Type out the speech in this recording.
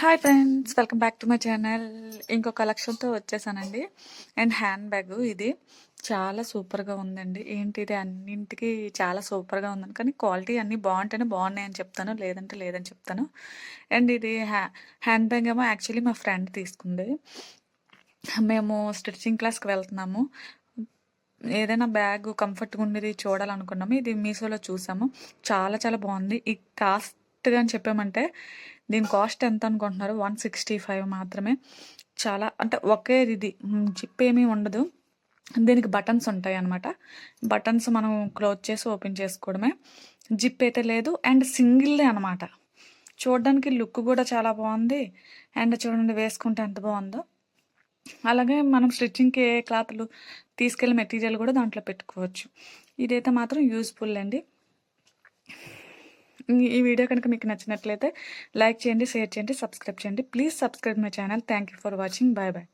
Hi friends, welcome back to my channel. ఇంకో కలెక్షన్తో వచ్చేసానండి. And hand bag ఇది చాలా సూపర్గా ఉందండి. ఏంటిది అన్నింటికి చాలా సూపర్గా ఉందని, కానీ క్వాలిటీ అన్నీ బాగుంటేనే బాగున్నాయని చెప్తాను, లేదంటే లేదని చెప్తాను. అండ్ ఇది హ్యాండ్ బ్యాగ్ ఏమో యాక్చువల్లీ మా ఫ్రెండ్ తీసుకుంది. మేము స్టిచ్చింగ్ క్లాస్కి వెళ్తున్నాము. ఏదైనా బ్యాగ్ కంఫర్ట్గా ఉండేది చూడాలనుకున్నాము. ఇది మీషోలో చూసాము. చాలా చాలా బాగుంది. ఈ కాస్ట్గా అని చెప్పామంటే దీని కాస్ట్ ఎంత అనుకుంటున్నారు? 165 మాత్రమే. చాలా అంటే ఒకే ఇది జిప్ ఏమీ ఉండదు. దీనికి బటన్స్ ఉంటాయి అన్నమాట. బటన్స్ మనం క్లోజ్ చేసి ఓపెన్ చేసుకోవడమే. జిప్ అయితే లేదు. అండ్ సింగిల్దే అనమాట. చూడడానికి లుక్ కూడా చాలా బాగుంది. అండ్ చూడండి వేసుకుంటే ఎంత బాగుందో. అలాగే మనం స్టిచ్చింగ్కి ఏ క్లాత్లు తీసుకెళ్ళి మెటీరియల్ కూడా దాంట్లో పెట్టుకోవచ్చు. ఇదైతే మాత్రం యూస్ఫుల్ అండి. ఈ వీడియో కనుక మీకు నచ్చినట్లయితే లైక్ చేయండి, షేర్ చేయండి, సబ్స్క్రైబ్ చేయండి. Please subscribe my channel. Thank you for watching. Bye bye.